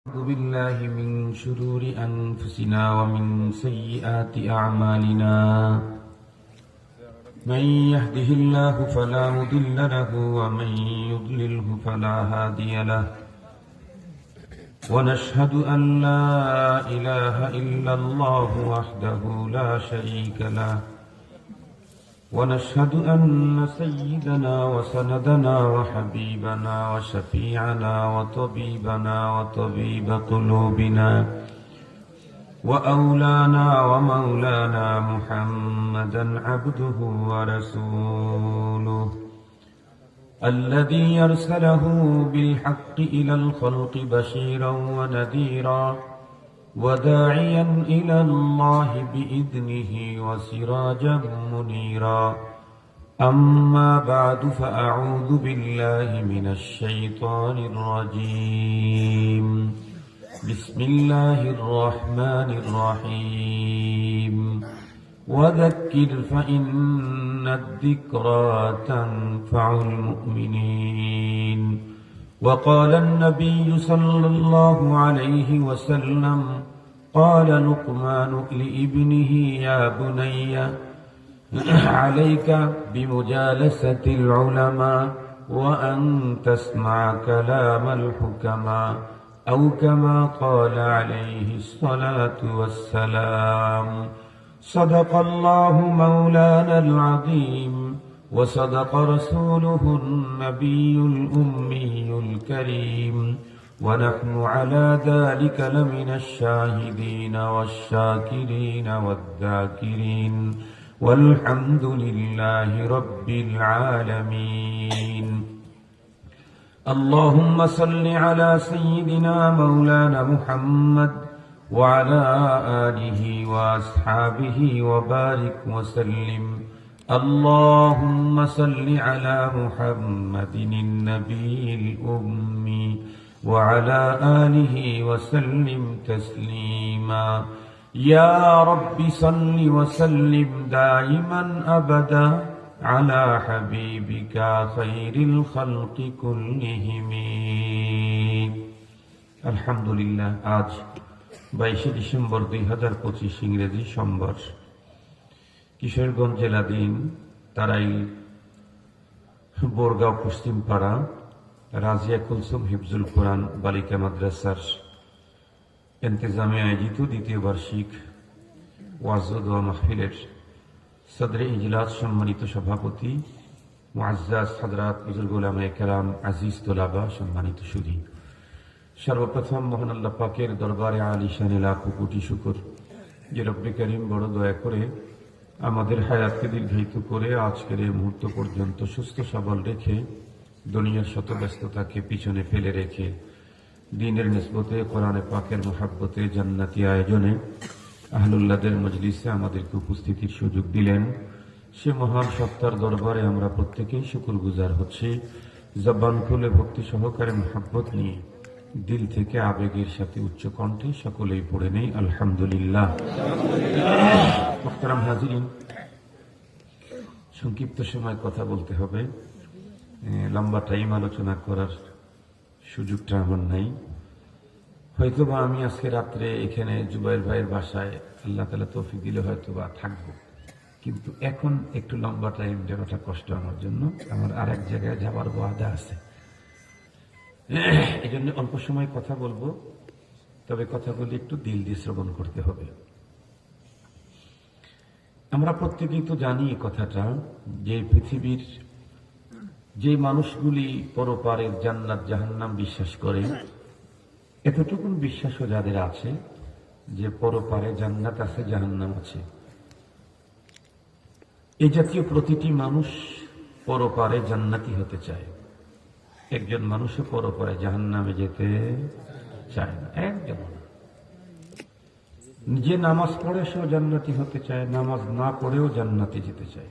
أعوذ بالله من شرور أنفسنا ومن سيئات أعمالنا من يهده الله فلا مضل له ومن يضلله فلا هادي له ونشهد أن لا إله إلا الله وحده لا شريك له ونشهد أن سيدنا وسندنا وحبيبنا وشفيعنا وطبيبنا وطبيب قلوبنا وأولانا ومولانا محمدا عبده ورسوله الذي يرسله بالحق إلى الخلق بشيرا ونذيرا وداعيا إلى الله بإذنه وسراجا منيرا أما بعد فأعوذ بالله من الشيطان الرجيم بسم الله الرحمن الرحيم وذكر فإن الذكرى تنفع المؤمنين وقال النبي صلى الله عليه وسلم قال لقمان لابنه يا بني عليك بمجالسة العلماء وأن تسمع كلام الحكماء أو كما قال عليه الصلاة والسلام صدق الله مولانا العظيم وصدق رسوله النبي الأمي الكريم ونحن على ذلك لمن الشاهدين والشاكرين والذاكرين والحمد لله رب العالمين اللهم صل على سيدنا مولانا محمد وعلى آله وأصحابه وبارك وسلم اللهم صل على محمد النبي الأمي وعلى آله وسلم تسليما يا رب صل وسلم دائما أبدا على حبيبك خير الخلق كلهم الحمد لله আজ 22 ডিসেম্বর 2025 ইংরেজি সোমবার কিশোরগঞ্জ জেলাধীন তারাইল বোরগাঁও পশ্চিমপাড়া রাজিয়া কুলসুম হিফজুল কোরআন বালিকা মাদ্রাসার ইন্তেজামে আয়োজিত দ্বিতীয় বার্ষিক ওয়াজ ও দোয়া মাহফিলের সদরে ইজলাস সম্মানিত সভাপতি মুআজ্জাজ হযরত বুজুর্গ উলামায়ে কেরাম আজিজ তোলাবা সম্মানিত সুধী, সর্বপ্রথম মহান আল্লাহ পাকের দরবারে আলিশানে লাখো কোটি শুকর যে রব্বে করিম বড় দয়া করে আমাদের হায়াতকে দীর্ঘায়িত করে আজকের এই মুহূর্ত পর্যন্ত সুস্থ সবল রেখে দুনিয়ার শত ব্যস্ততাকে পিছনে ফেলে রেখে দ্বীনের নিসবতে কোরআনে পাকের মুহাব্বতে জান্নাতি আয়োজনে আহলুল্লাহদের মজলিসে আমাদেরকে উপস্থিতির সুযোগ দিলেন। সে মহান সত্তার দরবারে আমরা প্রত্যেকেই শুকরগুজার হচ্ছি। জবান খুলে ভক্তি সহকারে মুহাব্বত নিয়ে দিল থেকে আবেগের সাথে উচ্চ কণ্ঠে সকলেই পড়ে নেই আলহামদুলিল্লাহ। মুহতারাম হাজিরিন, সংক্ষিপ্ত সময় কথা বলতে হবে, লম্বা টাইম আলোচনা করার সুযোগটা আমার নাই। হয়তোবা আমি আজকে রাত্রে এখানে জুবাইর ভাইয়ের বাসায় আল্লাহ তাআলা তৌফিক দিলে হয়তোবা থাকবো, কিন্তু এখন একটু লম্বা টাইম দেওয়াটা কষ্ট আমার জন্য। আমার আর এক জায়গায় যাওয়ার ওয়াদা আছে, এই জন্য অল্প সময় কথা বলবো, তবে কথাগুলি একটু দিল দিয়ে শ্রবণ করতে হবে। আমরা প্রত্যেকেই তো জানি এই কথাটা যে পৃথিবীর যে মানুষগুলি পরপারের জান্নাত জাহান্নাম বিশ্বাস করে, এতটুকু বিশ্বাসও যাদের আছে যে পরপারে জান্নাত আছে জাহান্নাম আছে, এই জাতীয় প্রতিটি মানুষ পরপারে জান্নাতি হতে চায়। একজন মানুষও পরপারে জাহান্নামে যেতে চায় না, একজন। যে নামাজ পড়ে সেও জান্নাতি হতে চায়, নামাজ না পড়েও জান্নাতে যেতে চায়।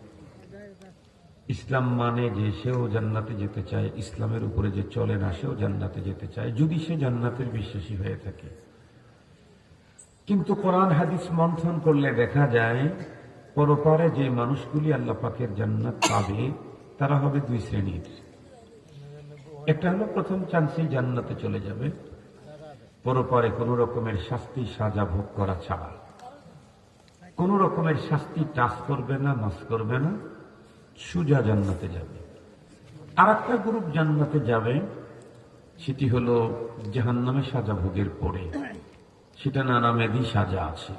ইসলাম মানে যে সেও জান্নাতে যেতে চায়, ইসলামের উপরে যে চলে না সেও জান্নাতে যেতে চায়, যদি সে জান্নাতের বিশ্বাসী হয়ে থাকে। কিন্তু কোরআন হাদিস মন্থন করলে দেখা যায় পরপারে যে মানুষগুলি আল্লাহ পাকের জান্নাত পাবে তারা হবে দুই শ্রেণীর। একটা হলো প্রথম চান্সেই জান্নাতে চলে যাবে, পরপারে কোন রকমের শাস্তি সাজা ভোগ করা ছাড়া। কোন রকমের শাস্তি টাচ করবে না, মাস করবে না, সুজা জান্নাতে যাবে। আর একটা গ্রুপ জান্নাতে যাবে, সেটি হলো জাহান্নামে সাজা ভোগের পরে, সেটা নানামেদি সাজা আছে।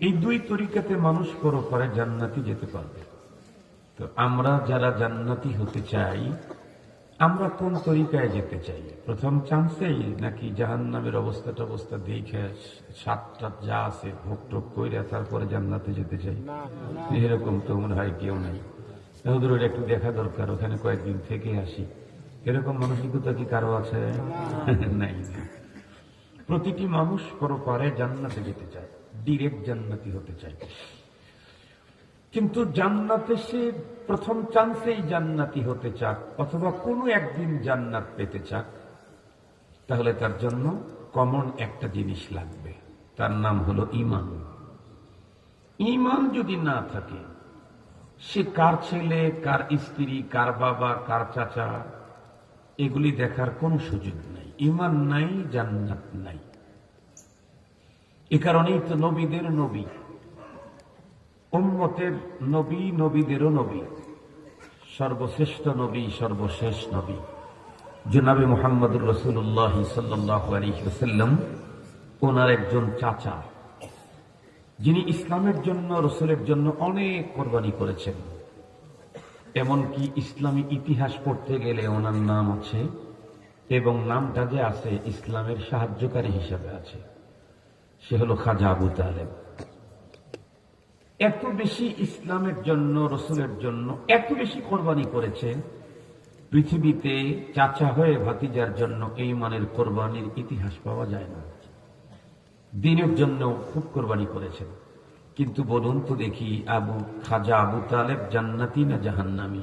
এই দুই তরিকাতে মানুষ পরপারে জান্নাতি যেতে পারবে। তো আমরা যারা জান্নাতি হতে চাই, আমরা কোন তরিকায় যেতে চাই? প্রথম চান্সেই নাকি জাহান্নামের অবস্থা দেখে সাতটা যা আছে ভোগ টোগ করে তারপরে জান্নাতে যেতে চাই? এরকম তো মনে হয় কেউ নাই। ওদের একটু দেখা দরকার, ওখানে কয়েকদিন থেকে আসি, এরকম মানসিকতা কি কারো আছে? নাই। প্রতিটি মানুষ পরপারে জান্নাতে যেতে চায়, ডিরেক্ট জান্নাতি হতে চায়। কিন্তু জান্নাতে সে প্রথম চান্সেই জান্নাতি হতে চাক অথবা কোনো একদিন জান্নাত পেতে চাক, তাহলে তার জন্য কমন একটা জিনিস লাগবে, তার নাম হলো ঈমান। ঈমান যদি না থাকে, সে কার ছেলে, কার স্ত্রী, কার বাবা, কার চাচা, এগুলি দেখার কোনো সুযোগ নাই। ঈমান নাই, জান্নাত নাই। এ কারণেই তো নবীদের নবী, উম্মতের নবী, নবীদেরও নবী, সর্বশ্রেষ্ঠ নবী, সর্বশেষ নবী জনাবে মুহাম্মদুর রাসূলুল্লাহ সাল্লাল্লাহু আলাইহি ওয়াসাল্লাম, ওনার একজন চাচা, যিনি ইসলামের জন্য, রাসূলের জন্য অনেক কোরবানি করেছেন। এমনকি ইসলামী ইতিহাস পড়তে গেলে ওনার নাম আছে, এবং নামটা যে আছে ইসলামের সাহায্যকারী হিসেবে আছে। সে হলো খাজা আবু তালেব। এত বেশি ইসলামের জন্য, রাসূলের জন্য এত বেশি কোরবানি করেছেন, পৃথিবীতে চাচা হয়ে ভাতিজার জন্য এই মানের কোরবানির ইতিহাস পাওয়া যায় না। দ্বীনের জন্য খুব কোরবানি করেছেন। কিন্তু বলুন তো দেখি, খাজা আবু তালেব জান্নাতি না জাহান্নামী?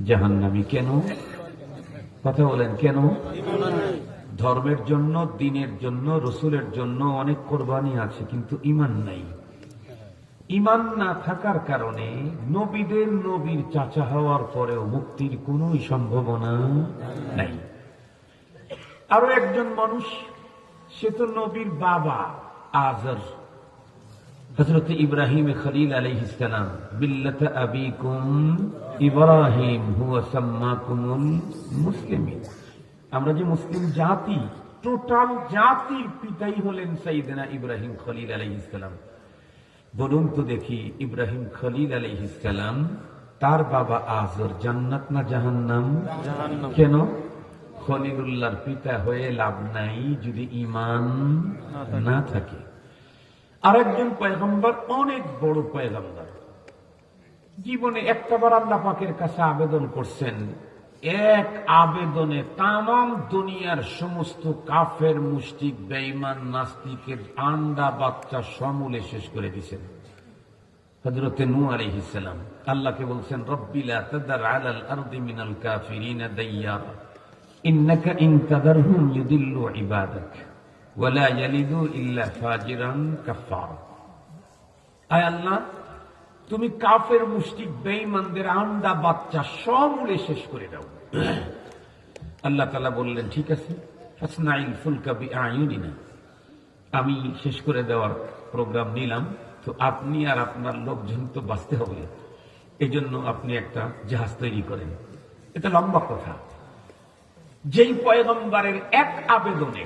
জাহান্নামী। কেন? কথা বলেন, কেন? ধর্মের জন্য, দ্বীনের জন্য, রাসূলের জন্য অনেক কোরবানি আছে, কিন্তু ঈমান নাই। ঈমান না থাকার কারণে নবীদের নবীর চাচা হওয়ার পরেও মুক্তির কোন সম্ভাবনা নাই। আরো একজন মানুষ, সে তো নবীর বাবা আজর, হযরত ইব্রাহিম খলিল আলাইহিস সালাম, বিল্লাত আবিকুম ইব্রাহিম হুয়া সাম্মাকুমুল মুসলিমিন। আমরা যে মুসলিম জাতি, টোটাল জাতির পিতাই হলেন সাইয়েদনা ইব্রাহিম খলিল আলাইহিস সালাম। বলুন তো দেখি, ইব্রাহিম খলিল আলাইহিস সালাম, তার বাবা আজর জান্নাত না জাহান্নাম? কেন? খলিলুল্লাহর পিতা হয়ে লাভ নাই যদি ঈমান না থাকে। আরেকজন পয়গম্বর, অনেক বড় পয়গম্বর, জীবনে একটাবার আল্লাহ পাকের কাছে আবেদন করছেন, এক আবেদনে তামাম দুনিয়ার সমস্ত কাফের, মুশরিক, বেঈমান, নাস্তিকের আন্ডা বাচ্চা সমূলে শেষ করে দিয়েছেন। হযরত নূহ আলাইহিস সালাম আল্লাহকে বলছেন, রব্বি লা তাদার আলাল আরদি মিনাল কাফিরিনা দাইয়ারা ইন্নাকা ইন তাদারহুম ইউদিল্লু ইবাদাক ওয়া লা ইয়ালিদু ইল্লা ফাজিরান কাফফারা। আয় আল্লাহ, তুমি কাফের, মুশরিক, বেঈমানদের আন্ডা বাচ্চা সমূলে শেষ করে দাও। আল্লাহ তাআলা বললেন, ঠিক আছে, ফাসনাইল ফুলকা বিআয়ুনিনা, আমি শেষ করে দেওয়ার প্রোগ্রাম নিলাম, তো আপনি আর আপনার লোকজন তো বাঁচতে হবে, এই জন্য আপনি একটা জাহাজ তৈরি করেন। এটা লম্বা কথা। যেই পয়গম্বরের এক আবেদনে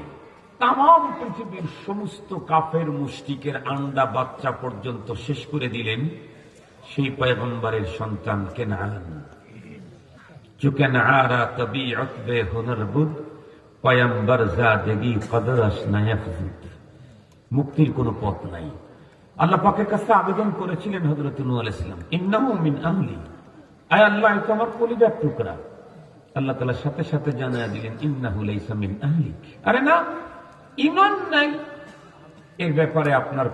তামাম পৃথিবীর সমস্ত কাফের, মুশরিকের আন্ডা বাচ্চা পর্যন্ত শেষ করে দিলেন, সেই পয়গম্বরের সন্তান কেনান। চুকেনারা তবিয়ত বে হুনরবুদ, পয়গম্বর জাদেগি কদরস নায়াফজুদ। মুক্তির কোনো পথ নাই। আল্লাহ পাকের কাছে আবেদন করেছিলেন হযরত নূহ আলাইহিস সালাম, ইন্নাহু মিন আহলি, আয় আল্লাহ, এটা আমার কলিজার টুকরা। আল্লাহ তাআলা সাথে সাথে জানিয়ে দিলেন, ইন্নাহু লাইসা মিন আহলিক। আরে না, ঈমান নাই, এর ব্যাপারে আপনার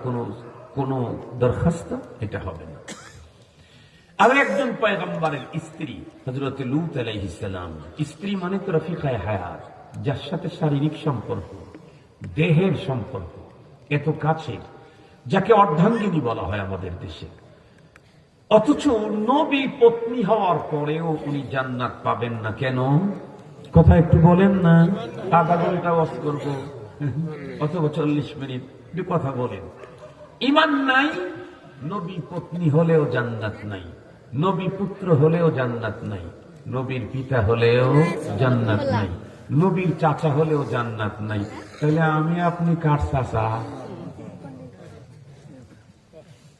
কোনো দরখাস্ত এটা হবে না। আর একজন পয়গম্বরের স্ত্রী হযরত লূত আলাইহিস সালাম, স্ত্রী মানে তো রফিকায়ে হায়াত, যার সাথে শারীরিক সম্পর্ক, দেহের সম্পর্ক এত কাছে, যাকে অর্ধাঙ্গিনী বলা হয় আমাদের দেশে। অথচ নবী পত্নী হওয়ার পরেও উনি জান্নাত পাবেন না। কেন? কথা একটু বলেন না, আধা ঘন্টা ওয়াজ করবো অথবা 40 মিনিট, একটু কথা বলেন। ঈমান নাই, নবী পত্নী হলেও জান্নাত নাই, নবী পুত্র হলেও জান্নাত নাই, নবীর পিতা হলেও জান্নাত নাই, নবীর চাচা হলেও জান্নাত নাই। তাহলে আমি আপনি কার চাচা?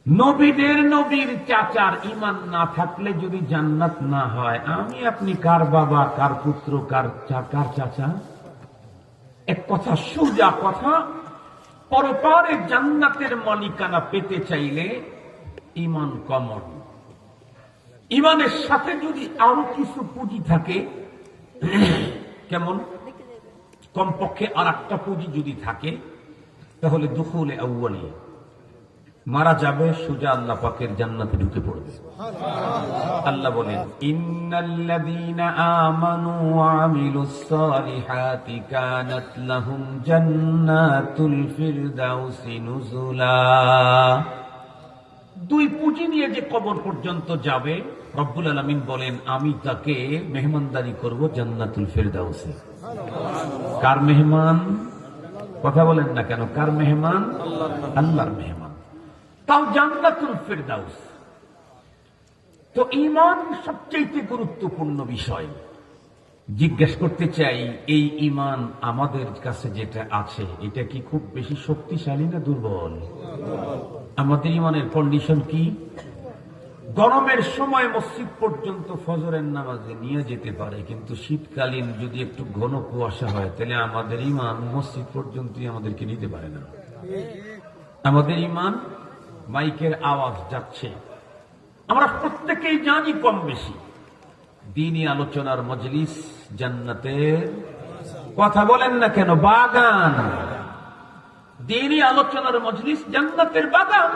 নবীদের নবীর চাচার ঈমান না থাকলে যদি জান্নাত না হয়, আমি আপনি কার বাবা, কার পুত্র, কার চাচা? এক কথা, সোজা কথা, পরপারে জান্নাতের মালিকানা পেতে চাইলে ঈমান কমন। ঈমানের সাথে যদি আরো কিছু পুঁজি থাকে, কেমন কমপক্ষে আর একটা পুঁজি যদি থাকে, তাহলে দুখুলে আউয়ালি, মারা যাবে সোজা আল্লাহ পাকের জান্নাতে ঢুকে পড়বে। আল্লাহ বলেন, ইন্নাল্লাযীনা আমানু ওয়া আমিলুস সালিহাতি কানাত লাহুম জান্নাতুল ফিরদাউসি নুজুলা। দুই পুঁজি নিয়ে যে কবর পর্যন্ত যাবে, রব্বুল আলামিন বলেন আমি তাকে মেহমানদারি করব জান্নাতুল ফিরদাউসে। কার মেহমান? কথা বলেন না কেন? কার মেহমান? আল্লাহর মেহমান, তাও জান্নাতুল ফিরদাউস। তো ঈমান সবচেয়ে গুরুত্বপূর্ণ বিষয়। জিজ্ঞেস করতে চাই, এই ঈমান আমাদের কাছে যেটা আছে, এটা কি খুব বেশি শক্তিশালী না দুর্বল? আমাদের ঈমানের কন্ডিশন কি? গরমের সময় মসজিদ পর্যন্ত ফজরের নামাজে নিয়ে যেতে পারে, কিন্তু শীতকালীন যদি একটু ঘন কুয়াশা হয়, তাহলে আমাদের ঈমান মসজিদ পর্যন্তই আমাদেরকে নিতে পারে না। আমাদের ঈমান, মাইকের আওয়াজ যাচ্ছে, আমরা প্রত্যেকেই জানি কম বেশি, দ্বীনি আলোচনার মজলিস জান্নাতের, কথা বলেন না কেন, বাগান। দ্বীনি আলোচনার মজলিস জান্নাতের বাগান।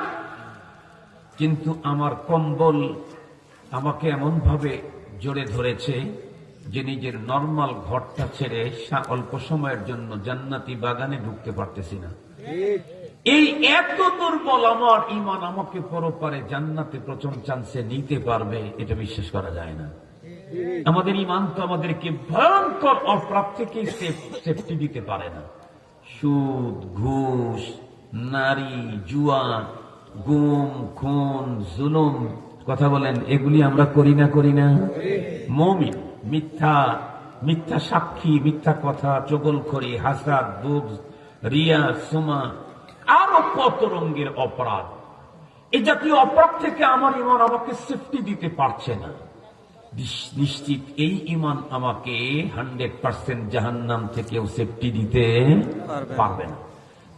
কিন্তু আমার কম্বল আমাকে এমন ভাবে জড়ে ধরেছে যে নিজের নরমাল ঘরটা ছেড়ে অল্প সময়ের জন্য জান্নাতি বাগানে ঢুকতে পারতেছি না। এই এত দুর্বল আমার ঈমান আমাকে পরপারে জান্নাতে প্রথম চান্সে নিতে পারবে, এটা বিশ্বাস করা যায় না। আমাদের ঈমান তো আমাদেরকে ভয়ঙ্কর অপরাধ থেকে সেফটি দিতে পারে না। সুদ, ঘুষ, নারী, জুয়া, গুম, খুন, জুলুম, কথা বলেন, এগুলি আমরা করি না? মুমিন মিথ্যা সাক্ষী, মিথ্যা কথা, চগলখড়ি, হাসাদ, বুগজ, রিয়া, সুমা, আরো কত রঙের অপরাধ। এই জাতীয় অপরাধ থেকে আমার ঈমান আমাকে সেফটি দিতে পারছে না। নিশ্চিত এই ঈমান আমাকে 100% জাহান্নাম থেকেও সেফটি দিতে পারবে না।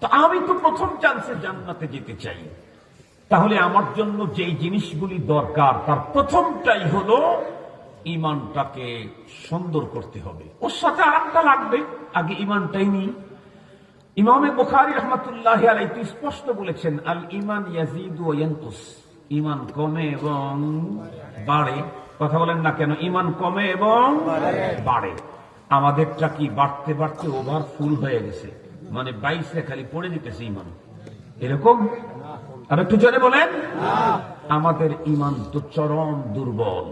তো আমি তো প্রথম চান্সে জান্নাতে যেতে চাই, তাহলে আমার জন্য যেই জিনিসগুলি দরকার, তার প্রথমটাই হলো ঈমানটাকে সুন্দর করতে হবে। ওর সাথে আরেকটা লাগবে, আগে ঈমানটাই নিই। ইমামে বুখারী রাহমাতুল্লাহি আলাইহি স্পষ্ট বলেছেন, আল ঈমান ইয়াজিদু ওয়া ইয়ানকুস, ঈমান কমে এবং বাড়ে। কথা বলেন না কেন? ঈমান কমে এবং বাড়ে। আমাদেরটা কি বাড়তে বাড়তে ওভারফুল হয়ে গেছে, মানে 22 খালি পড়ে দিতেছে ঈমান, এরকম? আর একটু জোরে বলেন। আমাদের ঈমান তো চরম দুর্বল।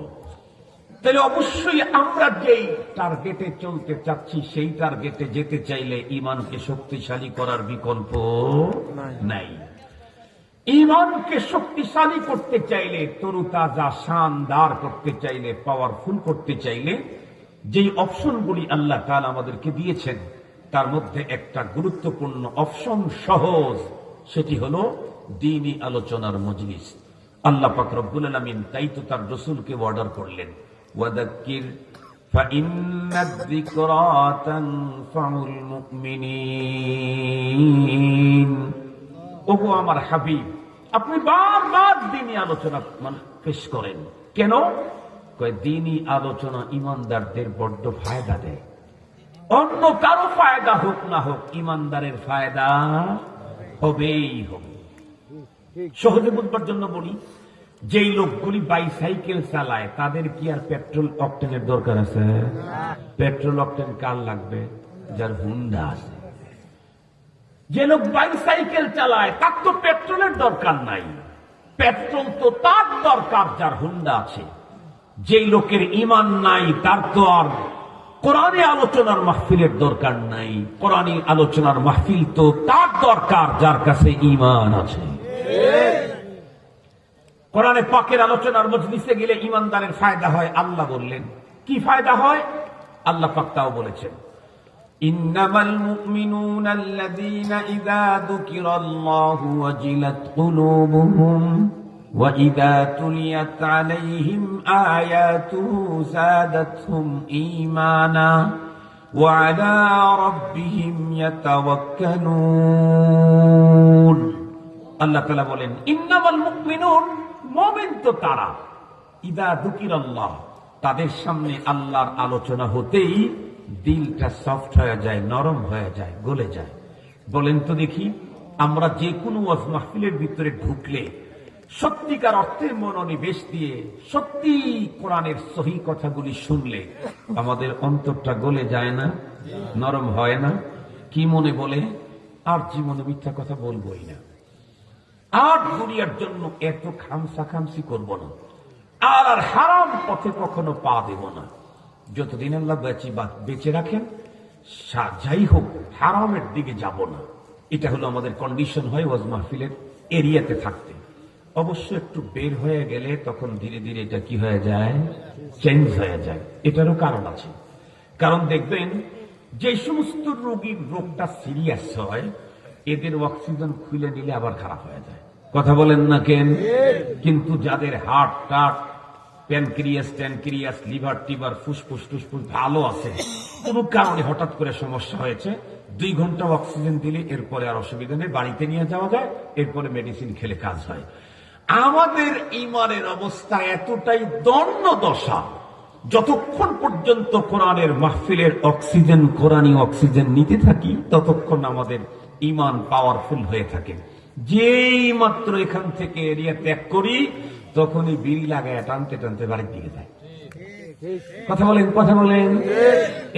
তাহলে অবশ্যই আমরা যেই টার্গেটে চলতে চাচ্ছি, সেই টার্গেটে যেতে চাইলে ঈমানকে শক্তিশালী করার বিকল্প নাই। ঈমানকে শক্তিশালী করতে চাইলে, তরুতাজা, শানদার করতে চাইলে, পাওয়ারফুল করতে চাইলে, যেই অপশনগুলি আল্লাহ তাআলা আমাদেরকে দিয়েছেন, তার মধ্যে একটা গুরুত্বপূর্ণ অপশন সহজ, সেটি হলো দ্বীনি আলোচনার মজলিস। আল্লাহ পাক রব্বুল আলামিন তাই তো তার রাসূলকে অর্ডার করলেন, ওয়াদাক্কির ফাইন্নায যিকরা তানফাউল মুমিনিন। ওগো আমার হাবিব, আপনি বারবার দ্বীনি আলোচনা পেশ করেন কেন? কয় দ্বীনি আলোচনা ঈমানদারদের বড্ড ফায়দা দেয়। অন্য কারো ফায়দা হোক না হোক, ঈমানদারের ফায়দা হবেই হবে। সহজে বুঝবার জন্য বলি, যেই লোকগুলি বাইসাইকেল চালায়, তাদের কি আর পেট্রোল অকটেনের দরকার আছে? পেট্রোল অকটেন কার লাগবে? যার হুন্ডা আছে। যে লোক বাইসাইকেল চালায়, তার তো পেট্রোলের দরকার নাই, পেট্রোল তো তার দরকার যার হুন্ডা আছে। যেই লোকের ঈমান নাই, তার তো আর কোরআনে আলোচনার মাহফিলের দরকার নাই। কোরআনী আলোচনার মাহফিল তো তার দরকার যার কাছে ঈমান আছে। কোরআনে পাকের আলোচনার মজলিসে গেলে ঈমানদারের ফায়দা হয়। আল্লাহ বললেন কি ফায়দা হয়, আল্লাহ পাক তাও বলেছেন, ইন্নামাল মুমিনুনা আল্লাযীনা ইযা যুকিরাল্লাহু ওয়াজিলাত কুলুবুহুম ওয়া ইযা তুলিয়াত আলাইহিম আয়াতুহু যাদাতহুম ঈমানা ওয়া আলা রাব্বিহিম ইয়াতাওয়াক্কালুন। আল্লাহ তাআলা বলেন ইন্নামাল মুমিনুন, মুমিন তো তারা, ইযা যুকিরাল্লাহ, তাদের সামনে আল্লাহর আলোচনা হতেই দিলটা সফট হয়ে যায়, নরম হয়ে যায়, গলে যায়। বলেন তো দেখি, আমরা যে কোনো ওয়াজ মাহফিলের ভিতরে ঢুকলে সত্যিকার অর্থে মনোনিবেশ দিয়ে সত্যি কোরআনের সহি কথাগুলি শুনলে আমাদের অন্তরটা গলে যায় না, নরম হয় না? কি মনে বলে, আর জীবনে মিথ্যা কথা বলবোই না, আর দুনিয়ার জন্য এত খামসাখামসি করব না, আর হারাম পথে কখনো পা দেব না। যতদিন আল্লাহ বেঁচে রাখেন, যাই হোক হারামের দিকে যাব না। এটা হলো আমাদের কন্ডিশন হয় ওয়াজ মাহফিলের এরিয়াতে থাকতে। অবশ্য একটু বের হয়ে গেলে তখন ধীরে ধীরে এটা কি হয়ে যায়, চেঞ্জ হয়ে যায়। এটারও কারণ আছে। কারণ দেখবেন যে সমস্ত রোগীর রোগটা সিরিয়াস হয়, এদের অক্সিজেন খুলে নিলে আবার খারাপ হয়ে যায়। কথা বলেন না কেন? কিন্তু যাদের হার্ট টার্ট, প্যানক্রিয়াস, লিভার টিভার, ফুসফুস টুসফুস ভালো আছে, কোন কারণে হঠাৎ করে সমস্যা হয়েছে, 2 ঘন্টা অক্সিজেন দিলে এরপরে আর অসুবিধা নেই, বাড়িতে নিয়ে যাওয়া যায়, এরপরে মেডিসিন খেলে কাজ হয়। আমাদের ঈমানের অবস্থা এতটাই দন্য দশা, যতক্ষণ পর্যন্ত কোরআনের মাহফিলের অক্সিজেন, কোরআনী অক্সিজেন নিতে থাকি, ততক্ষণ আমাদের ঈমান পাওয়ারফুল হয়ে থাকে। যেই মাত্র এখান থেকে এরিয়া ত্যাগ করি, তখনই বিড়ি লাগায় টানতে টানতে বাড়ির দিকে যায়। কথা বলেন,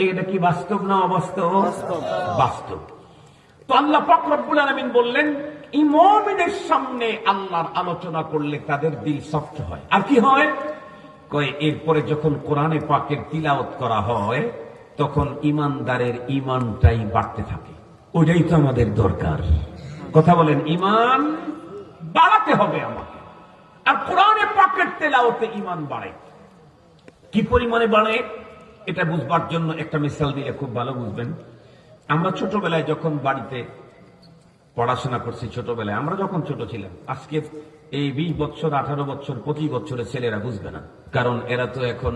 এটা কি বাস্তব না অবাস্তব? বাস্তব। তো আল্লাহ পাক রব্বুল আলামিন বললেন, এই মুমিনের সামনে আল্লাহর আলোচনা করলে তাদের দিল সফট হয়। আর কি হয় কয়, এরপরে যখন কোরআনে পাকের তিলাওয়াত করা হয়, তখন ঈমানদারের ঈমানটাই বাড়তে থাকে। ওইটাই তো আমাদের দরকার। কথা বলেন, ঈমান বাড়াতে হবে আমাকে। আর কোরআনে পাকের তেলাওয়াতে ঈমান বাড়ে। কি পরিমাণে বাড়ে এটা বুঝবার জন্য একটা মিসাল দিলে খুব ভালো বুঝবেন। আমরা ছোটবেলায় যখন বাড়িতে পড়াশোনা করছি, ছোটবেলায় আমরা যখন ছোট ছিলাম, আজকে এই 20 বছর, 18 বছর, 25 বছরের ছেলেরা বুঝবে না। কারণ এরা তো এখন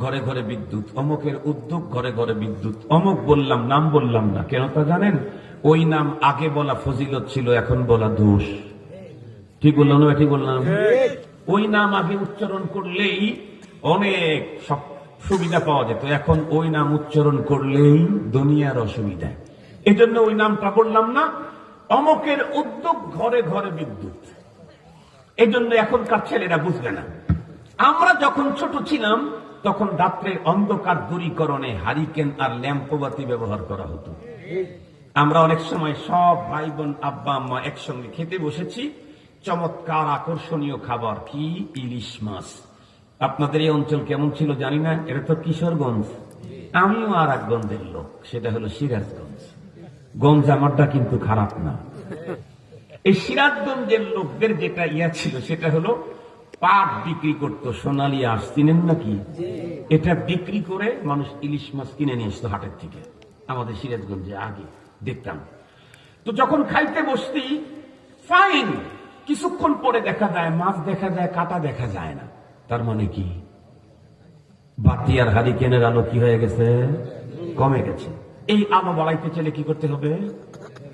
ঘরে ঘরে বিদ্যুৎ, অমুকের উদ্যোগ, ঘরে ঘরে বিদ্যুৎ। অমুক বললাম, নাম বললাম না, কেন তা জানেন? ওই নাম আগে বলা ফজিলত ছিল, এখন বলা দোষ। ঠিক বললাম না? ঠিক বললাম? ওই নাম আগে উচ্চারণ করলেই অনেক সব সুবিধা পাওয়া যেত, এখন ওই নাম উচ্চারণ করলেই দুনিয়ার অসুবিধা। এজন্য ওই নামটা বললাম না। অমুকের উদ্যোগ, ঘরে ঘরে বিদ্যুৎ। এজন্য এখনকার ছেলেরা বুঝবে না। আমরা যখন ছোট ছিলাম, তখন রাত্রের অন্ধকার দূরীকরণে হারিকেন আর ল্যাম্পবাতি ব্যবহার করা হতো। আমরা অনেক সময় সব ভাই বোন, আব্বা আম্মা একসঙ্গে খেতে বসেছি। চমৎকার আকর্ষণীয় খাবার কি, ইলিশ মাছ। আপনাদের এই অঞ্চল কেমন ছিল জানি না, এটা তো কিশোরগঞ্জ। আমিও আর এক গঞ্জের লোক, সেটা হলো সিরাজগঞ্জ। গঞ্জ আমারটা কিন্তু খারাপ না। এই সিরাজগঞ্জের লোকদের যেটা ছিল, সেটা হলো পাট বিক্রি করতো, সোনালী আঁশ, চিনেন নাকি? এটা বিক্রি করে মানুষ ইলিশ মাছ কিনে নিয়ে আসতো হাটের থেকে। আমাদের সিরাজগঞ্জে আগে দেখতাম। তো যখন খাইতে বসতি, ফাইন, কিছুক্ষণ পরে দেখা যায় মাছ দেখা যায়, কাটা দেখা যায় না। তার মানে কি, বাতি আর হারিকেনের আলো কি হয়ে গেছে, কমে গেছে। এই আলো বাড়াইতে চাইলে কি করতে হবে?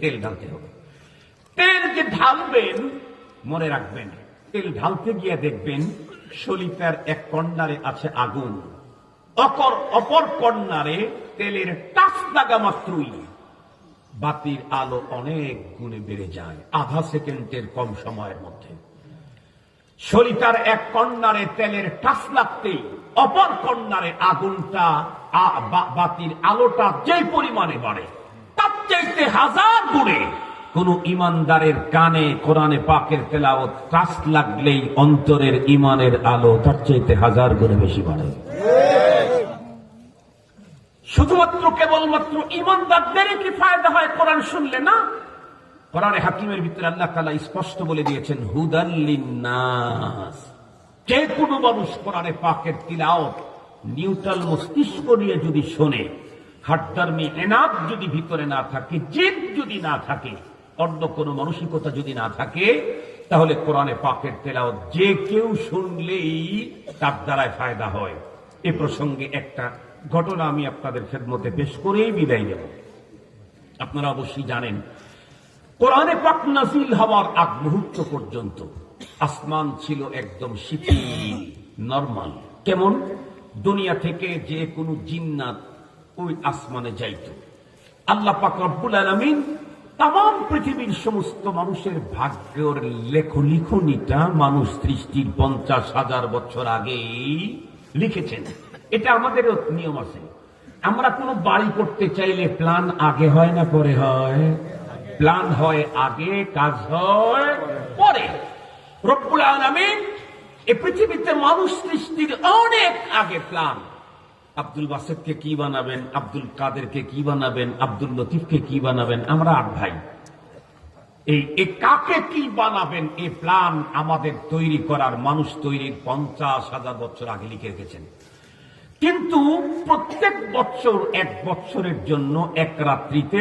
তেল ঢালতে হবে। তেল যে ঢালবেন, মনে রাখবেন, তেল ঢালতে গিয়ে দেখবেন সলিতার এক কর্নারে আছে আগুন, অপর কর্নারে তেলের টাচ লাগা মাত্রই বাতির আলো অনেক গুণে বেড়ে যায়, আধা সেকেন্ডের কম সময়ের মধ্যে। সলিতার এক কর্নারে তেলের টাচ লাগতেই অপর কর্নারে আগুনটা, বাতির আলোটা যে পরিমাণে বাড়ে, তার চাইতে 1000 গুণে কোন ইমানদারের কানে কোরআনে পাকের তেলাওয়াত টাচ লাগলেই অন্তরের ইমানের আলো তার চাইতে 1000 গুণে বেশি বাড়ে। শুধুমাত্র কেবলমাত্র ঈমানদারদেরই কি ফায়দা হয় কোরআন শুনলে? না, কোরআনে হাকিমের ভিতরে আল্লাহ তাআলা স্পষ্ট বলে দিয়েছেন হুদাল লিন্নাস। যে কোনো মানুষ কোরআনে পাকের তিলাওয়াত নিউট্রাল মস্তিষ্ক নিয়ে যদি শোনে, হাটদারমি এনাদ যদি ভিতরে না থাকে, জিদ যদি না থাকে, অন্য কোনো মানসিকতা যদি না থাকে, তাহলে কোরআনে পাকের তেলাওয়াত যে কেউ শুনলেই তার দ্বারায় ফায়দা হয়। এ প্রসঙ্গে একটা ঘটনা আমি আপনাদের খেদমতে পেশ করেই বিদায় নেব। আপনারা অবশ্যই জানেন, কোরআনে পাক নাযিল হওয়ার আগ মুহূর্ত পর্যন্ত আসমান ছিল একদম শিথিল, নরমাল। কেমন? দুনিয়া থেকে যে কোনো জিন্নাত ওই আসমানে যাইত। আল্লাহ পাক রব্বুল আলামিন তাম পৃথিবীর সমস্ত মানুষের ভাগ্যের লিখনিটা মানুষ সৃষ্টির 50,000 বছর আগেই লিখেছেন। এটা আমাদের নিয়ম আছে। আমরা কোনো বাড়ি করতে চাইলে প্ল্যান আগে হয় না পরে হয়? প্ল্যান হয় আগে, কাজ হয় পরে। রব্বুল আলামিন এই পৃথিবীতে মানুষ সৃষ্টির অনেক আগে প্ল্যান। আব্দুল বাসেতকে কি বানাবেন, আব্দুল কাদেরকে কি বানাবেন, আব্দুল লতিফকে কি বানাবেন, আমরা 8 ভাই। এই কাকে কি বানাবেন এই প্ল্যান আমাদের তৈরি করার, মানুষ তৈরির 50,000 বছর আগে লিখে রেখেছেন। কিন্তু প্রত্যেক বছর 1 বছরের জন্য 1 রাত্রিতে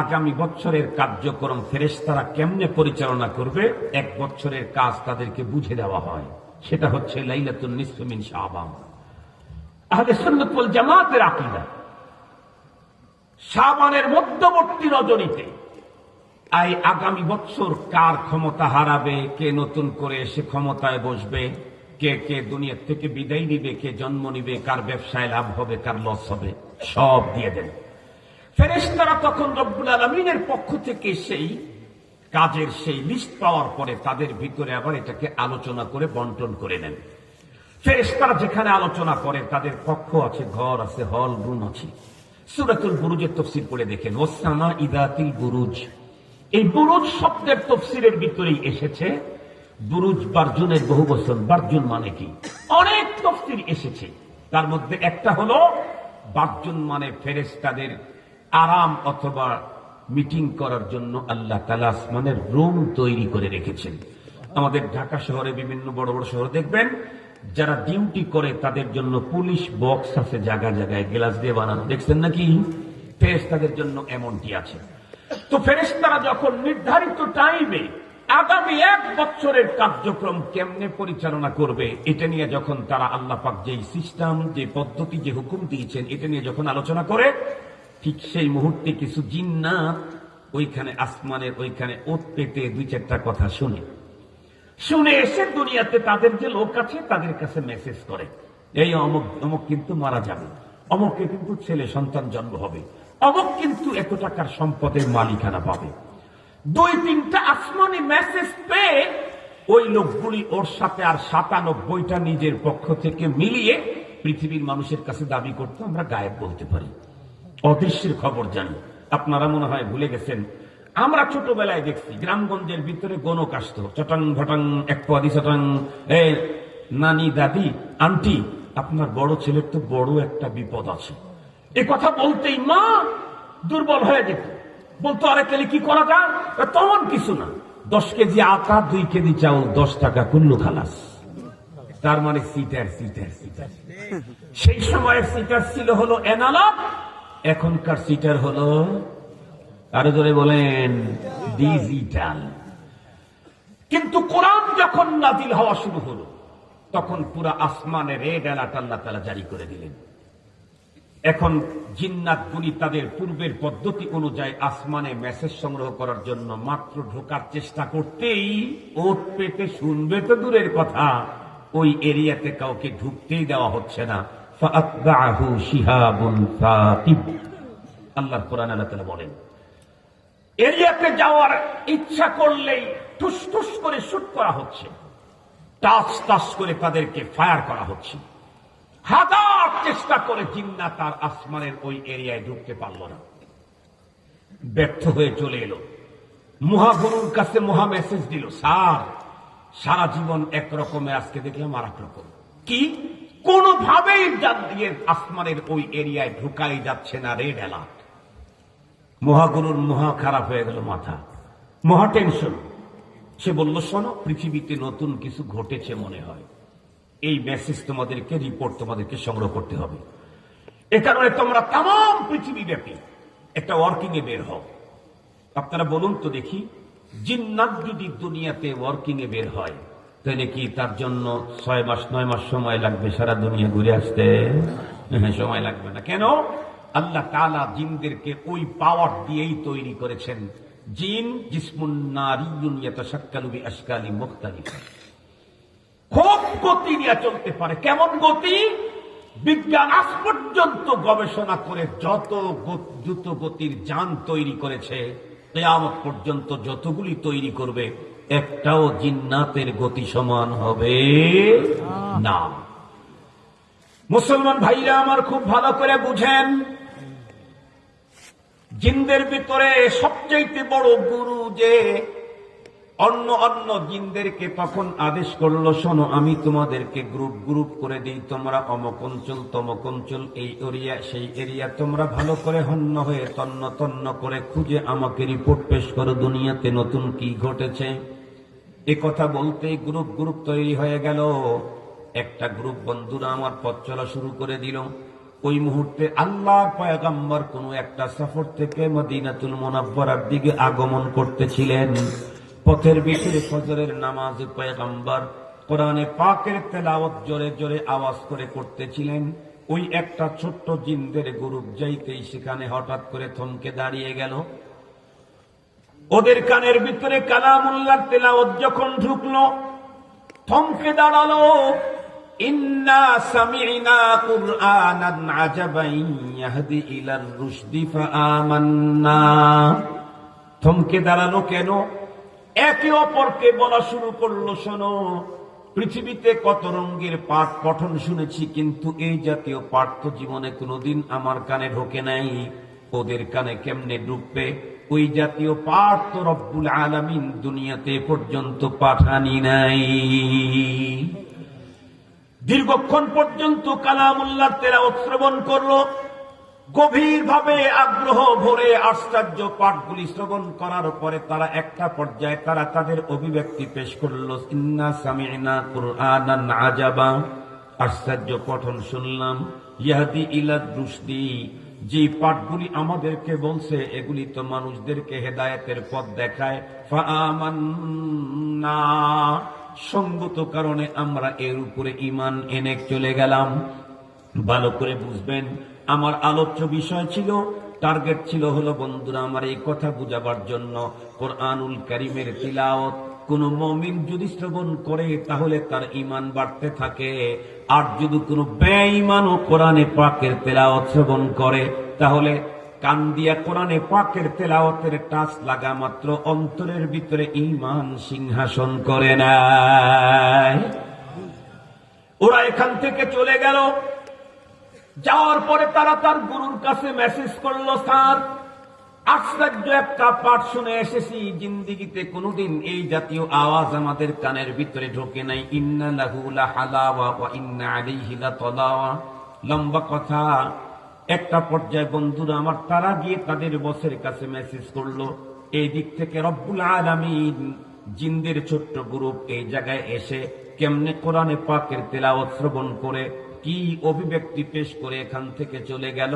আগামী বছরের কার্যক্রম ফেরেশতারা কেমনে পরিচালনা করবে 1 বছরের কাজ তাদেরকে বুঝে দেওয়া হয়। সেটা হচ্ছে লাইলাতুন নিসফি মিন শাবান। আহলে সুন্নাত ওয়াল জামাতের আকীদা, শাবানের মধ্যবর্তী রজনীতে আগামী বছর কার ক্ষমতা হারাবে, কে নতুন করে এসে ক্ষমতায় বসবে, কে কে দুনিয়া থেকে বিদায় নিবে, কে জন্ম নিবে, কার ব্যবসায় লাভ হবে, কার লস হবে, সব দিয়ে দেন। ফেরেশতারা তখন রব্বুল আলামিনের পক্ষ থেকে সেই কাজের সেই লিস্ট পাওয়ার পরে তাদের ভিতরে আবার এটাকে আলোচনা করে বন্টন করে নেন। ফেরেশতারা যেখানে আলোচনা করে তাদের কক্ষ আছে, ঘর আছে, হল রুম আছে। সূরাতুল বুরুজের তাফসীর পড়ে দেখেন, ওয়াস-সামা ইযাতিল বুরুজ। এই বুরুজ শব্দের তাফসীরের ভিতরেই এসেছে বুরুজ বারজুনের বহু বচন। বারজুন মানে কি? অনেক তাফসীর এসেছে, তার মধ্যে একটা হলো বারজুন মানে ফেরেশতাদের আরাম অথবা মিটিং করার জন্য আল্লাহ তাআলা আসমানের রুম তৈরি করে রেখেছেন। আমাদের ঢাকা শহরে বিভিন্ন বড় বড় শহর দেখবেন, যারা ডিউটি করে তাদের জন্য পুলিশ বক্স আছে জায়গায় জায়গায়, গ্লাস দিয়ে বানানো, দেখছেন নাকি? ফেরেশতাদের জন্য এমনটি আছে। তো ফেরেশতারা যখন নির্ধারিত টাইমে আগামী 1 বছরের কার্যক্রম কেমনে পরিচালনা করবে এটা নিয়ে যখন তারা আল্লাহ পাক যেই সিস্টেম, যে পদ্ধতি, যে হুকুম দিয়েছেন এটা নিয়ে যখন আলোচনা করে, ঠিক সেই মুহূর্তে কিছু জিন্নাত ওইখানে আসমানের ওইখানে ওত পেতে 2-4টা কথা শুনে এসে দুনিয়াতে তাদের যে লোক আছে তাদের কাছে মেসেজ করে, এই অমুক অমুক কিন্তু মারা যাবে, অমুকে কিন্তু ছেলে সন্তান জন্ম হবে, অমুক কিন্তু এত টাকার সম্পদের মালিকানা পাবে। 2-3টা আসমানি মেসেজ পেয়ে ওই লোকগুলি ওর সাথে আর 97টা নিজের পক্ষ থেকে মিলিয়ে পৃথিবীর মানুষের কাছে দাবি করতে আমরা গায়েব বলতে পারি, অদৃশ্যের খবর জানি। আপনারা মনে হয় ভুলে গেছেন, আমরা ছোটবেলায় দেখছি গ্রামগঞ্জের ভিতরে গণক আসতো, চটাং ঘটাং 1 পদি চটাং, নানি, দাদি, আন্টি, আপনার বড় ছেলের তো বড় একটা বিপদ আছে। এ কথা বলতেই মা দুর্বল হয়ে যেত, বলতো আরে তাহলে কি করা যায়? তেমন কিছু না, 10 কেজি আটা, 2 কেজি চাউল, 10 টাকা কুল্লু খালাস। তার মানে সিটার। সেই সময়ের সিটার ছিল হলো এনালগ, এখনকার সিটার হলো, আরো জোরে বলেন, ডিজিটাল। কিন্তু কোরআন যখন নাজিল হওয়া শুরু হলো তখন পুরা আসমানে রেড অ্যালার্ট আল্লাহ তাআলা জারি করে দিলেন। এখন জিন্নাতগুলি তাদের পূর্বের পদ্ধতি অনুযায়ী আসমানে মেসেজ সংগ্রহ করার জন্য মাত্র ঢোকার চেষ্টা করতেই ওট পেতে শুনবে তো দূরের কথা, ওই এরিয়াতে কাউকে ঢুকতেই দেওয়া হচ্ছে না। ফাআতবাহু শিহাবুন সাকিব। আল্লাহর কোরআন আল্লাহ তাআলা বলেন, এরিয়াতে যাওয়ার ইচ্ছা করলেই ঠুস ঠুস করে শুট করা হচ্ছে, টাচ করে তাদেরকে ফায়ার করা হচ্ছে। হাজার চেষ্টা করে জিন্নাত আর আসমানের ওই এরিয়ায় ঢুকতে পারল না, ব্যর্থ হয়ে চলে এলো। মহাগুরুর কাছে মহা মেসেজ দিল, স্যার সারা জীবন একরকমে, আজকে দেখলাম আর এক রকম। কি? কোনোভাবেই জান দিয়ে আসমানের ওই এরিয়ায় ঢুকাই যাচ্ছে না, রেড অ্যালার্ট। মহাগুরুর মহা খারাপ হয়ে গেল মাথা, মহা টেনশন। সে বলল, শোনো, পৃথিবীতে নতুন কিছু ঘটেছে মনে হয়, এই মেসেজ তোমাদেরকে, রিপোর্ট তোমাদেরকে সংগ্রহ করতে হবে। এ কারণে তোমরা তাম পৃথিবী ব্যাপী একটা ওয়ার্কিং এ বের হও। আপনারা বলুন তো দেখি, জিন্নাত যদি দুনিয়াতে ওয়ার্কিং এ বের হয়, তাহলে কি তার জন্য 6 মাস 9 মাস সময় লাগবে সারা দুনিয়া ঘুরে আসতে? সময় লাগবে না। কেন? আল্লাহ তাআলা জিনদেরকে ওই পাওয়ার দিয়েই তৈরি করেছেন। জিন জিসমুন নারিয়ুন ইয়াতাশাক্কালু বিআশকালি মুখতালিফা, খুব গতি নিয়ে চলতে পারে। কেমন গতি? বিজ্ঞান আজ পর্যন্ত গবেষণা করে যত দ্রুত গতির যান তৈরি করেছে, কিয়ামত পর্যন্ত যতগুলি তৈরি করবে, একটাও জিন্নাতের গতি সমান হবে না। মুসলমান ভাইরা আমার, খুব ভালো করে বুঝেন, জিনদের ভিতরে সবচেয়ে বড় গুরু যে অন্য জিনদেরকে তখন আদেশ করলো, শোনো, আমি তোমাদেরকে গ্রুপ গ্রুপ করে দিই, তোমরা অমক অঞ্চল তমক অঞ্চল, এই এরিয়া সেই এরিয়া, তোমরা ভালো করে হন্য হয়ে তন্ন তন্ন করে খুঁজে আমাকে রিপোর্ট পেশ করো, দুনিয়াতে নতুন কি ঘটেছে। এ কথা বলতে গ্রুপ গ্রুপ তৈরি হয়ে গেল। একটা গ্রুপ বন্ধুরা আমার পথ চলা শুরু করে দিল। ওই মুহূর্তে আল্লাহ পয়গম্বর কোন একটা সফর থেকে মদিনাতুল মুনাওয়ারার দিকে আগমন করতেছিলেন। পথের ভিতরে ফজরের নামাজে পয়গম্বর কোরআনে পাকের তেলাওয়াত জোরে জোরে আওয়াজ করে করতেছিলেন। ওই একটা ছোট্ট জিনদের গ্রুপ যাইতেই সেখানে হঠাৎ করে থমকে দাঁড়িয়ে গেল। ওদের কানের ভিতরে কালামুল্লাহর তেলাওয়াত যখন ঢুকলো, থমকে দাঁড়ালো। ইন্না সামি'না কুরআনান আজাবান ইয়াহদি ইলার রুশদি ফাআমান্না। থমকে দাঁড়ালো কেন? একে অপরকে বলা শুরু করলো, শোনো, পৃথিবীতে কত রঙের পাঠ পঠন শুনেছি, কিন্তু এই জাতীয় পাঠ তো জীবনে কোনোদিন আমার কানে ঢোকে নাই। ওদের কানে কেমনে ঢুকবে? ওই জাতীয় পাঠ তো রব্বুল আলামিন দুনিয়াতে পর্যন্ত পাঠানি নাই। দীর্ঘক্ষণ পর্যন্ত কালামুল্লাহ তেলাওয়াত শ্রবণ করলো। গভীরভাবে আগ্রহ ভরে আশ্চর্য পাঠগুলি শ্রবণ করার পরে তারা একটা পর্যায়ে তারা তাদের অভিব্যক্তি পেশ করলো, ইন্না সামি'না কুরআনান আজাবা, আশ্চর্য পঠন শুনলাম, ইয়াহদি ইলার রুশদি, যে পাঠগুলি আমাদেরকে বলছে এগুলি তো মানুষদেরকে হেদায়েতের পথ দেখায়। ফাআমান্না, সঙ্গত কারণে আমরা এর উপরে ঈমান এনে চলে গেলাম। ভালো করে বুঝবেন, আমার আলোচ্য বিষয় ছিল, টার্গেট ছিল হলো বন্ধুরা আমার এই কথা বুঝাবার জন্য, কোরআনুল কারীমের তিলাওয়াত কোন মুমিন যদি শ্রবণ করে তাহলে তার ঈমান বাড়তে থাকে, আর যদি কোনো বেঈমানও কোরআনে পাকের তেলাওয়াত শ্রবণ করে তাহলে কান দিয়া কোরআনে পাকের তেলাওয়াতের টাচ লাগা মাত্র অন্তরের ভিতরে ঈমান সিংহাসন করে নেয়। ওরা এখান থেকে চলে গেল। যাওয়ার পরে তারা তার গুরুর কাছে মেসেজ করলো, স্যার, আশ্চর্য একটা পাঠ শুনে এসেছি, জিন্দিগিতে কোনোদিন এই জাতীয় আওয়াজ আমাদের কানের ভিতরে ঢোকে নাই। ইন্না লাহু লাহালাওয়া ওয়া ইন্না আলাইহি লাতালাওয়া। লম্বা কথা। একটা পর্যায়ে বন্ধুরা আমার তারা গিয়ে তাদের বসের কাছে মেসেজ করলো, এই দিক থেকে রব্বুল আলামিন জিনদের ছোট্ট গ্রুপ এই জায়গায় এসে কেমনে কোরআনে পাকের তেলাওয়াত শ্রবণ করে কি অভিব্যক্তি পেশ করে এখান থেকে চলে গেল,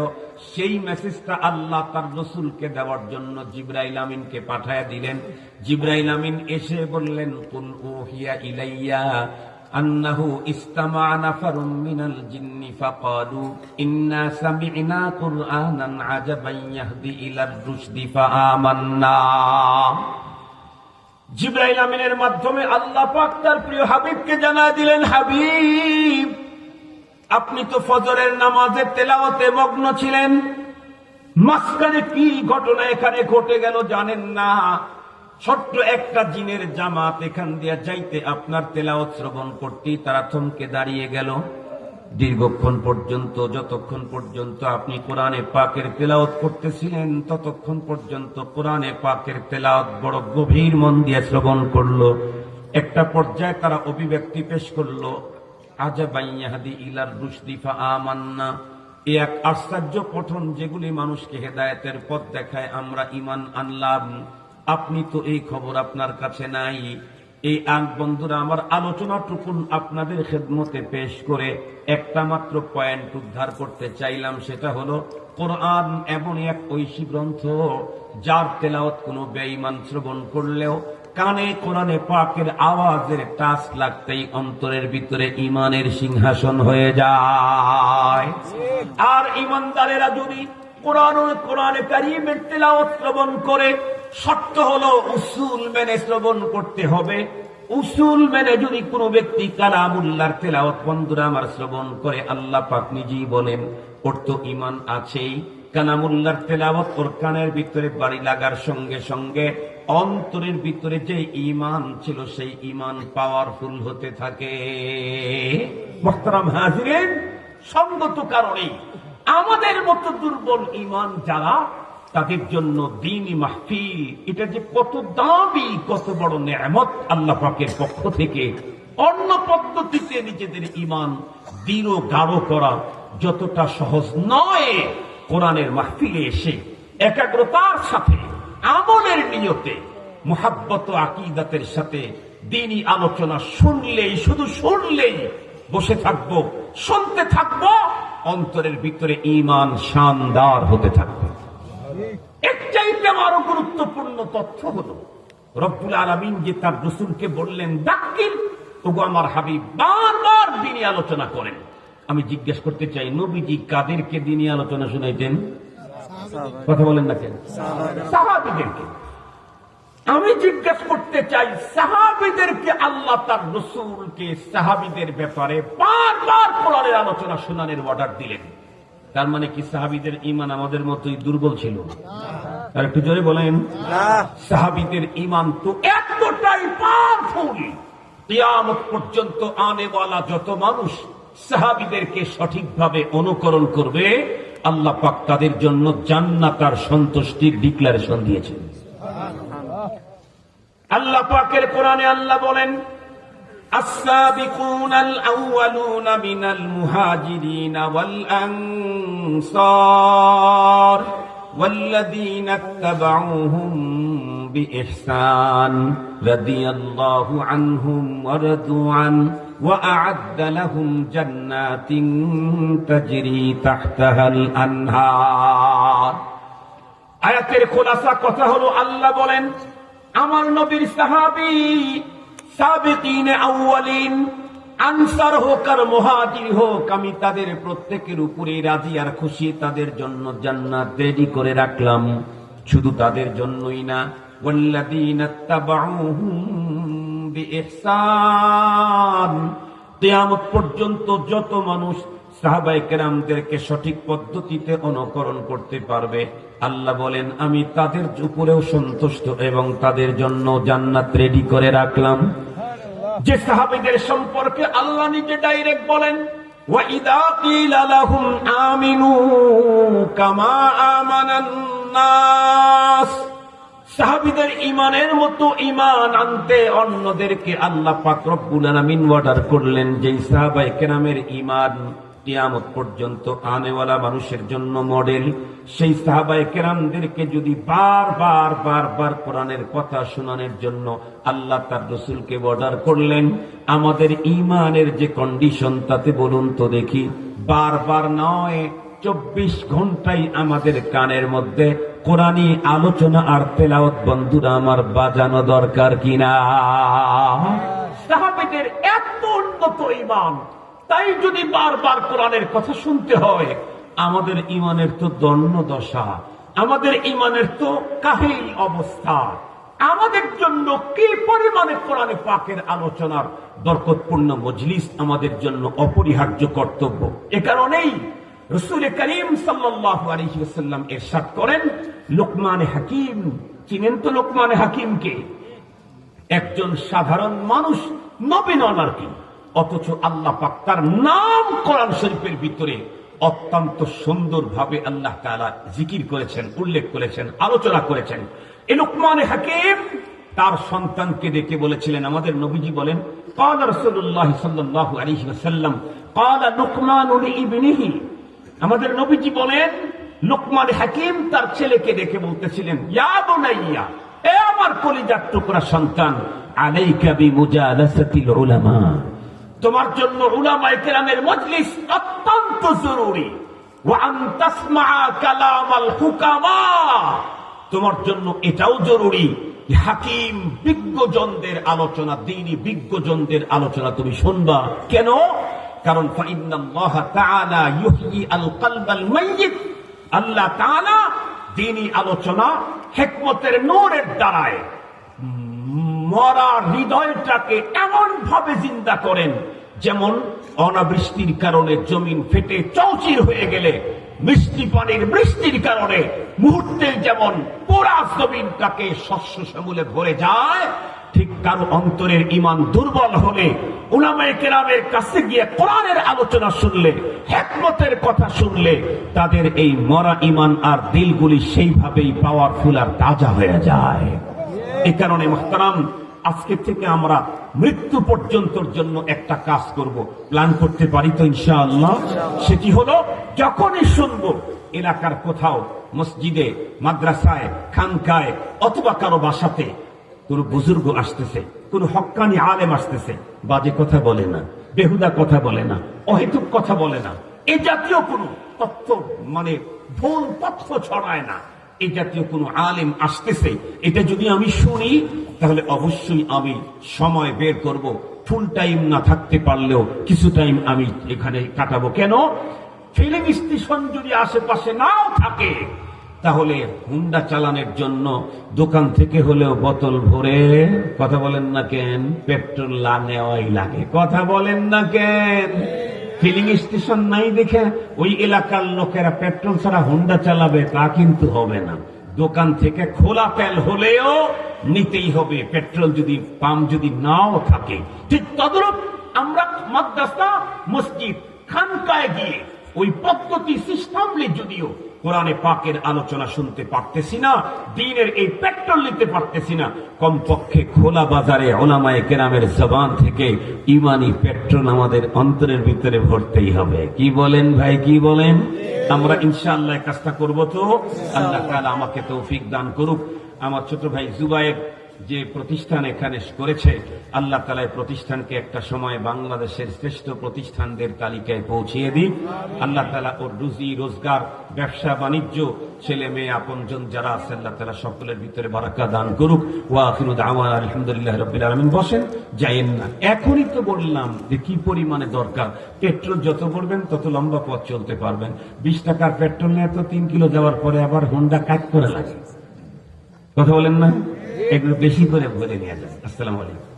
সেই মেসেজটা আল্লাহ তার রাসূলকে দেওয়ার জন্য জিবরাইল আমিনকে পাঠায়া দিলেন। জিবরাইল আমিন এসে বললেন, কুল উহিয়া ইলাইয়া আন্নাহু ইসতামা নাফারুম মিনাল জিন্নি ফাকালু ইন্না সামি'না কুরআনান আজাবান ইয়াহদি ইলার রুশদি ফাআমান্না। জিবরাইল আমিনের মাধ্যমে আল্লাহ পাক তার প্রিয় হাবিবকে জানায় দিলেন, হাবিব, আপনি তো ফজরের নামাজের তেলাওয়াতে মগ্ন ছিলেন, মাঝখানে কি ঘটনা এখানে ঘটে গেল জানেন না। ছোট্ট একটা জিনের জামাত এখান দিয়ে যাইতে আপনার তেলাওয়াত শ্রবণ করতেই তারা থমকে দাঁড়িয়ে গেল। দীর্ঘক্ষণ পর্যন্ত, যতক্ষণ পর্যন্ত আপনি কোরআনে পাকের তেলাওয়াত করতেছিলেন ততক্ষণ পর্যন্ত কোরআনে পাকের তেলাওয়াত বড় গভীর মন দিয়ে শ্রবণ করলো। একটা পর্যায়ে তারা অভিব্যক্তি পেশ করলো, আজাবান ইয়াহদি ইলার রুশদি ফাআমান্না, এক আশ্চর্য পঠন যেগুলি মানুষকে হেদায়েতের পথ দেখায়, আমরা ঈমান আনলাম। আপনি তো এই খবর আপনার কাছে নাই। এই বন্ধুরা, আমার আলোচনাটুকুন আপনাদের খেদমতে পেশ করে একটা মাত্র পয়েন্ট উদ্ধার করতে চাইলাম, সেটা হলো কোরআন এমন এক ঐশী গ্রন্থ যার তেলাওয়াত কোনো বেঈমান শ্রবণ করলেও কানে কোরআনে পাকের আওয়াজের টাচ লাগতেই অন্তরের ভিতরে ঈমানের সিংহাসন হয়ে যায়। আর ঈমানদারেরা যদি কোরআনে কারীমের তেলাওয়াত শ্রবণ করে, শর্ত হলো উসুল মেনে শ্রবণ করতে হবে। উসুল মেনে যদি কোনো ব্যক্তি কালামুল্লাহর তেলাওয়াত বন্ধুরা আমার শ্রবণ করে, আল্লাহ পাক নিজেই বলেন ওর তো ঈমান আছেই। কালামুল্লাহর তেলাওয়াত ওর কানের ভিতরে বাড়ি লাগার সঙ্গে সঙ্গে অন্তরের ভিতরে যে ঈমান ছিল সেই ঈমান পাওয়ারফুল হতে থাকে। মুহতারাম হাজিরিন, সঙ্গত কারণে আমাদের মতো দুর্বল ঈমান যারা, তাদের জন্য দ্বীনি মাহফিল এটা যে কত দামি, কত বড় নেয়ামত আল্লাহ পাকের পক্ষ থেকে। অন্য পদ্ধতিতে নিজেদের ঈমান দৃঢ় গাঢ় করা যতটা সহজ নয়, কোরআনের মাহফিলে এসে একাগ্রতার সাথে আমলের নিয়তে মুহাব্বত ও আকীদাতের সাথে দ্বীনি আলোচনা শুনলেই, শুধু শুনলেই বসে থাকবো, শুনতে থাকবো, অন্তরের ভিতরে ঈমান শানদার হতে থাকবে। এর চাইতে আরো গুরুত্বপূর্ণ তথ্য হলো রব্বুল আলামিন যে তার রাসূলকে বললেন, দাক্কির, ওগো আমার হাবিব বারবার দ্বীনি আলোচনা করেন। আমি জিজ্ঞেস করতে চাই, নবীজি কাদেরকে দ্বীনি আলোচনা শুনাইতেন? কথা বলেন না কেন? সাহাবীদেরকে। আমি জিজ্ঞেস করতে চাই, সাহাবীদেরকে আল্লাহ তার রাসূলকে সাহাবীদের ব্যাপারে বারবার কোরআনের আলোচনা শোনানোর অর্ডার দিলেন। তার মানে কি সাহাবীদের ঈমান আমাদের মতোই দুর্বল ছিল? আর একটু জোরে বলেন। সাহাবীদের ঈমান তো এতটাই পাওয়ারফুল, কিয়ামত পর্যন্ত আনেওয়ালা যত মানুষ সাহাবীদেরকে সঠিকভাবে অনুকরণ করবে, আল্লাহ পাক তাদের জন্য জান্নাত আর সন্তুষ্টির ডিক্লারেশন দিয়েছেন। আল্লাহ পাকের কোরআনে আল্লাহ বলেন, السابقون الأولون من المهاجرين والأنصار والذين اتبعوهم بإحسان رضي الله عنهم ورضوا عنه وأعد لهم جنات تجري تحتها الأنهار। আয়াতের খোলাসা কথা হলো, আল্লাহ বলেন আমার নবীর সাহাবী সাবিকিন আউয়ালিন, আনসার হোক আর মুহাজির হোক, আমি তাদের প্রত্যেকের উপরে রাজি আর খুশি, তাদের জন্য জান্নাত রেডি করে রাখলাম। শুধু তাদের জন্যই না, ওয়াল্লাযীনা তাবাউহুম বিইহসান, কিয়ামত পর্যন্ত যত মানুষ সাহাবায়ে কেরামদেরকে সঠিক পদ্ধতিতে অনুকরণ করতে পারবে, আল্লাহ বলেন আমি তাদের উপরেও সন্তুষ্ট এবং তাদের জন্য জান্নাত রেডি করে রাখলাম। যে সাহাবীদের সম্পর্কে আল্লাহ নিজে ডাইরেক্ট বলেন, ওয়াইদা কিলা লাহুম আমিনু কামা আমানান নাস, সাহাবীদের ঈমানের মতো ঈমান আনতে অন্যদেরকে আল্লাহ পাক রব্বুল আলামিন অর্ডার করলেন। যেই সাহাবায়ে কেরামের ঈমান কিয়ামত পর্যন্ত আনেওয়ালা মানুষের জন্য মডেল, সেই সাহাবায়ে কেরামদেরকে যদি বারবার কোরআনের কথা শোনানোর জন্য আল্লাহ তার রাসূলকে অর্ডার করলেন, আমাদের ঈমানের যে কন্ডিশন তাতে বলুন তো দেখি, বারবার নয় 24 ঘন্টাই আমাদের কানের মধ্যে কোরআনী আলোচনা আর তেলাওয়াত বন্ধুরা আমার বাজানো দরকার কিনা? সাহাবীদের এত উন্নত ঈমান, তাই যদি বারবার কোরআনের কথা শুনতে হয়, আমাদের ঈমানের তো দন্য দশা, আমাদের ঈমানের তো কাহিল অবস্থা। আমাদের জন্য কি পরিমাণে কোরআনে পাকের আলোচনার বরকতপূর্ণ মজলিস আমাদের জন্য অপরিহার্য কর্তব্য। এ কারণেই রাসূল করিম সাল্লাল্লাহু আলাইহি ওয়াসাল্লাম ইরশাদ করেন, লোকমানে হাকিম, চিনেন তো লোকমানে হাকিমকে? একজন সাধারণ মানুষ, নবী নন আর কি, অথচ আল্লাহ পাক তার নাম কোরআন শরীফের ভিতরে অত্যন্ত সুন্দরভাবে আল্লাহ তাআলা জিকির করেছেন, উল্লেখ করেছেন, আলোচনা করেছেন। এই লোকমানে হাকিম তার সন্তানকে ডেকে বলেছিলেন, আমাদের নবীজি বলেন, قال رسول الله صلى الله عليه وسلم قال لقمان لابنه, আমাদের নবীজি বলেন লুকমান হাকিম তার ছেলেকে ডেকে বলতেছিলেন, ইয়া বুনাইয়া, এ আমার কলিজার টুকরা সন্তান, আলাইকা বিমুজালাসাতিল উলামা, তোমার জন্য উলামায়ে কেরামের মজলিস অত্যন্ত জরুরি, ওয়া আন তাসমাআ কালামাল হুকামা, তোমার জন্য এটাও জরুরি হাকিম বিজ্ঞজনদের আলোচনা, দ্বীনি বিজ্ঞজনদের আলোচনা তুমি শুনবা। কেন? কারণ ফাইন্নাল্লাহ তাআলা ইউহয়ি আল কলবাল মাইয়িত, আল্লাহ তাআলা দ্বীনি আলোচনা হিকমতের নূরের দ্বারায় মরা হৃদয়টাকে এমন ভাবে জিন্দা করেন, যেমন অনাবৃষ্টির কারণে জমিন ফেটে চৌচির হয়ে গেলে মিষ্টি পানির বৃষ্টির কারণে মুহূর্তে যেমন পুরা জমিনটাকে শস্য শ্যামলে ভরে যায়, ঠিক কারো অন্তরের ঈমান দুর্বল হলে উলামায়ে কেরামের কাছে গিয়ে কোরআনের আলোচনা শুনলে, হিকমতের কথা শুনলে, তাদের এই মরা ঈমান আর দিলগুলি সেইভাবেই পাওয়ারফুল আর তাজা হয়ে যায়। এই কারণে মুহতারাম, আজকে থেকে আমরা মৃত্যু পর্যন্তর জন্য একটা কাজ করব, প্ল্যান করতে পারি তো ইনশাআল্লাহ। সেটি হলো, যখনই শুনবো এলাকার কোথাও মসজিদে, মাদ্রাসায়, খানকায় অথবা কারো বাসাতে কোন বুজুর্গ আসতেছে, কোন হক্কানি আলেম আসতেছে, বাজে কথা বলে না, বেহুদা কথা বলে না, অহেতুক কথা বলে না, এই জাতীয় কোন তথ্য মানে ভুল তথ্য ছড়ায় না, এই জাতীয় কোন আলেম আসতেছে, এটা যদি আমি শুনি তাহলে অবশ্যই আমি সময় বের করব, ফুল টাইম না থাকতে পারলেও কিছু টাইম আমি এখানে কাটাবো। কেন? ফিলিং স্টেশন যদি আশেপাশে নাও থাকে তাহলে হুন্ডা চালানোর জন্য দোকান থেকে হলেও বোতল ভরে, কথা বলেন না কেন, পেট্রোল নেওয়াই লাগে, কথা বলেন না কেন। ফিলিং স্টেশন নাই দেখে ওই এলাকার লোকেরা পেট্রোল ছাড়া হুন্ডা চালাবে তা কিন্তু হবে না। দোকান থেকে খোলা তেল হলেও নিতেই হবে, পেট্রোল যদি পাম্প যদি নাও থাকে। ঠিক তদরূপ আমরা মাদ্রাসা, মসজিদ, খানকায় গিয়ে ওই পদ্ধতি সিস্টেমলি যদিও কোরআনে পাকের আলোচনা শুনতে পারতেছি না, দ্বীনের এই পেট্রোল নিতে পারতেছি না, কমপক্ষে খোলা বাজারে উলামায়ে কেরামের জবান থেকে ঈমানি পেট্রোল আমাদের অন্তরের ভিতরে ভরতেই হবে। কি বলেন ভাই, কি বলেন? আমরা ইনশাআল্লাহ কাজটা করব তো। আল্লাহ তাআলা আমাকে তৌফিক দান করুক। আমার ছোট ভাই জুবায়ের যে প্রতিষ্ঠান এখানে করেছে, আল্লাহ তাআলা এই প্রতিষ্ঠানকে একটা সময় বাংলাদেশের শ্রেষ্ঠ প্রতিষ্ঠানদের তালিকায় পৌঁছিয়ে দিন। আল্লাহ তাআলা ওর রুজি রোজগার, ব্যবসা বাণিজ্য, ছেলে মেয়ে আপনজন যারা আছে, আল্লাহ তাআলা সকলের ভিতরে বারাকা দান করুক। ওয়া আখিরু দাওয়ানা আলহামদুলিল্লাহি রাব্বিল আলামিন। বসেন, যাইয়েন না, এখনই তো বললাম যে কি পরিমাণে দরকার। পেট্রোল যত ভরবেন তত লম্বা পথ চলতে পারবেন। 20 টাকার পেট্রোল নিয়ে তো 3 কিলো যাওয়ার পরে আবার হোন্ডা কাট করে লাগে, কথা বলেন না, এগুলো বেশি করে ভরে নিয়ে যান। আসসালামু আলাইকুম।